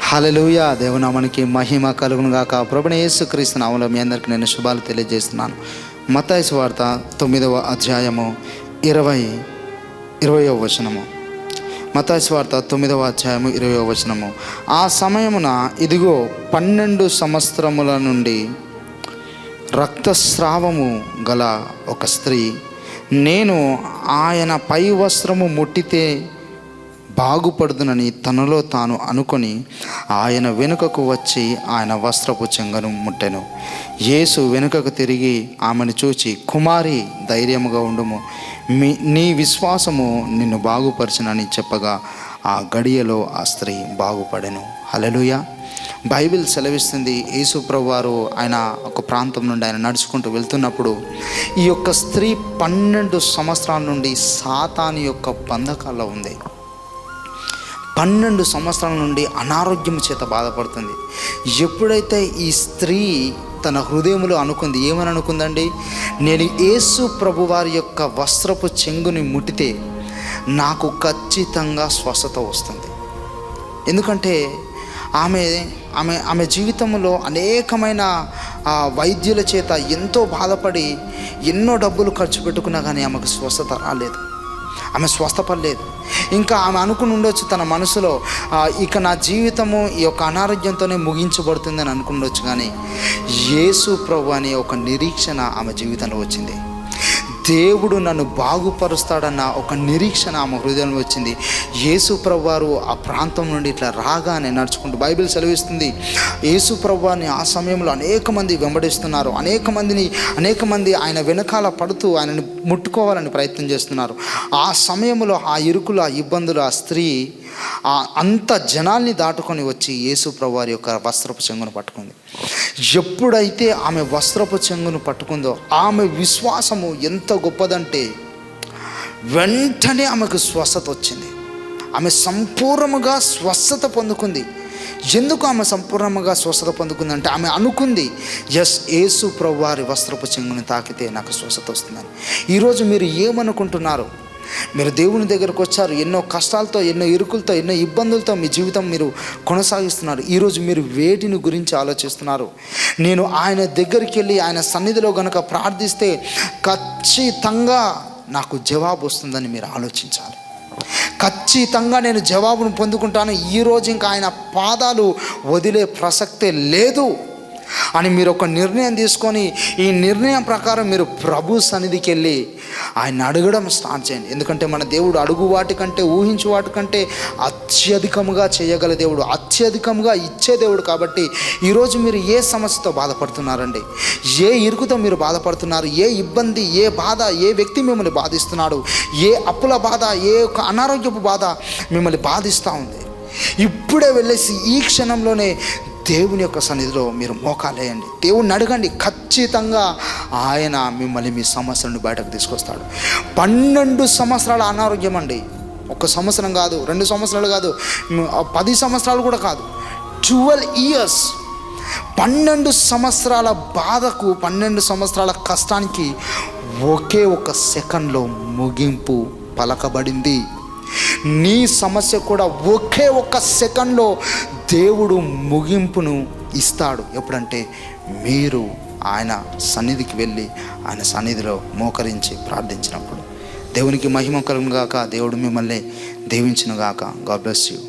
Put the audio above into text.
హల్లెలూయా. దేవునామానికి మహిమ కలుగును గాక. ప్రభువైన యేసుక్రీస్తు నామములో మీ అందరికీ నేను శుభాలు తెలియజేస్తున్నాను. మత్తయి సువార్త 9వ అధ్యాయము 20వ వచనము. మత్తయి సువార్త 9వ అధ్యాయము 20వ వచనము. ఆ సమయమున ఇదిగో 12 సంవత్సరముల నుండి రక్తస్రావము గల ఒక స్త్రీ, నేను ఆయన పై వస్త్రము ముట్టితే బాగుపడుదునని తనలో తాను అనుకొని ఆయన వెనుకకు వచ్చి ఆయన వస్త్రపు చెంగను ముట్టెను. యేసు వెనుకకు తిరిగి ఆమెను చూచి, కుమారి, ధైర్యముగా ఉండుము, నీ విశ్వాసము నిన్ను బాగుపరచునని చెప్పగా ఆ గడియలో ఆ స్త్రీ బాగుపడెను. హల్లెలూయా. బైబిల్ సెలవిస్తుంది, యేసు ప్రభువారు ఆయన ఒక ప్రాంతం నుండి ఆయన నడుచుకుంటూ వెళ్తున్నప్పుడు ఈ యొక్క స్త్రీ 12 సంవత్సరాల నుండి సాతాను యొక్క బంధకాల్లో ఉంది. 12 సంవత్సరాల నుండి అనారోగ్యం చేత బాధపడుతుంది. ఎప్పుడైతే ఈ స్త్రీ తన హృదయంలో అనుకుంది, ఏమని అనుకుందండి? నేను యేసు ప్రభువారి యొక్క వస్త్రపు చెంగుని ముట్టితే నాకు ఖచ్చితంగా స్వస్థత వస్తుంది. ఎందుకంటే ఆమె జీవితంలో అనేకమైన వైద్యుల చేత ఎంతో బాధపడి ఎన్నో డబ్బులు ఖర్చు పెట్టుకున్నా కానీ ఆమెకు స్వస్థత రాలేదు, ఆమె స్వస్థపడలేదు. ఇంకా ఆమె అనుకుని ఉండొచ్చు తన మనసులో, ఇక నా జీవితము ఈ యొక్క అనారోగ్యంతోనే ముగించబడుతుందని అనుకుండొచ్చు. కానీ యేసు ప్రభు అనే ఒక నిరీక్షణ ఆమె జీవితంలో వచ్చింది. దేవుడు నన్ను బాగుపరుస్తాడన్న ఒక నిరీక్షణ ఆమె హృదయంలో వచ్చింది. యేసు ప్రభువారు ఆ ప్రాంతం నుండి ఇట్లా రాగానే నడుచుకుంటూ, బైబిల్ సెలవిస్తుంది, యేసు ప్రభువారిని ఆ సమయంలో అనేక మంది వెంబడిస్తున్నారు. అనేక మంది ఆయన వెనకాల పడుతూ ఆయనను ముట్టుకోవాలని ప్రయత్నం చేస్తున్నారు. ఆ సమయంలో ఆ ఇరుకులు, ఆ ఇబ్బందులు, ఆ స్త్రీ అంత జనాల్ని దాటుకొని వచ్చి యేసు ప్రభువారి యొక్క వస్త్రపు చెంగును పట్టుకుంది. ఎప్పుడైతే ఆమె వస్త్రపు చెంగును పట్టుకుందో ఆమె విశ్వాసము ఎంత గొప్పదంటే వెంటనే ఆమెకు స్వస్థత వచ్చింది. ఆమె సంపూర్ణముగా స్వస్థత పొందుకుంది. ఎందుకు ఆమె సంపూర్ణంగా స్వస్థత పొందుకుందంటే ఆమె అనుకుంది, యేసు ప్రభువారి వస్త్రపు చెంగును తాకితే నాకు స్వస్థత వస్తుందని. ఈరోజు మీరు ఏమనుకుంటున్నారు? మీరు దేవుని దగ్గరకు వచ్చారు, ఎన్నో కష్టాలతో, ఎన్నో ఇరుకులతో, ఎన్నో ఇబ్బందులతో మీ జీవితం మీరు కొనసాగిస్తున్నారు. ఈరోజు మీరు వేటిని గురించి ఆలోచిస్తున్నారు? నేను ఆయన దగ్గరికి వెళ్ళి ఆయన సన్నిధిలో గనక ప్రార్థిస్తే ఖచ్చితంగా నాకు జవాబు వస్తుందని మీరు ఆలోచించాలి. ఖచ్చితంగా నేను జవాబును పొందుకుంటాను, ఈరోజు ఇంకా ఆయన పాదాలు వదిలే ప్రసక్తే లేదు అని మీరు ఒక నిర్ణయం తీసుకొని ఈ నిర్ణయం ప్రకారం మీరు ప్రభు సన్నిధికి వెళ్ళి ఆయన అడగడం స్టార్ట్ చేయండి. ఎందుకంటే మన దేవుడు అడుగు వాటికంటే, ఊహించు వాటికంటే అత్యధికముగా చేయగల దేవుడు, అత్యధికంగా ఇచ్చే దేవుడు. కాబట్టి ఈరోజు మీరు ఏ సమస్యతో బాధపడుతున్నారండి? ఏ ఇరుకుతో మీరు బాధపడుతున్నారు? ఏ ఇబ్బంది, ఏ బాధ, ఏ వ్యక్తి మిమ్మల్ని బాధిస్తున్నాడు? ఏ అప్పుల బాధ, ఏ ఒక అనారోగ్యపు బాధ మిమ్మల్ని బాధిస్తూ ఉంది? ఇప్పుడే వెళ్ళేసి ఈ క్షణంలోనే దేవుని యొక్క సన్నిధిలో మీరు మోకాలేయండి, దేవుణ్ణి అడగండి. ఖచ్చితంగా ఆయన మిమ్మల్ని మీ సమస్యలను బయటకు తీసుకొస్తాడు. 12 సంవత్సరాల అనారోగ్యం అండి. 1 సంవత్సరం కాదు, 2 సంవత్సరాలు కాదు, 10 సంవత్సరాలు కూడా కాదు, 12 years. 12 సంవత్సరాల బాధకు, 12 సంవత్సరాల కష్టానికి ఒకే ఒక సెకండ్లో ముగింపు పలకబడింది. నీ సమస్య కూడా ఒకే ఒక్క సెకండ్లో దేవుడు ముగింపును ఇస్తాడు. ఎప్పుడంటే మీరు ఆయన సన్నిధికి వెళ్ళి ఆయన సన్నిధిలో మోకరించి ప్రార్థించినప్పుడు. దేవునికి మహిమ కలుగును గాక. దేవుడు మిమ్మల్ని దీవించును గాక. God bless you.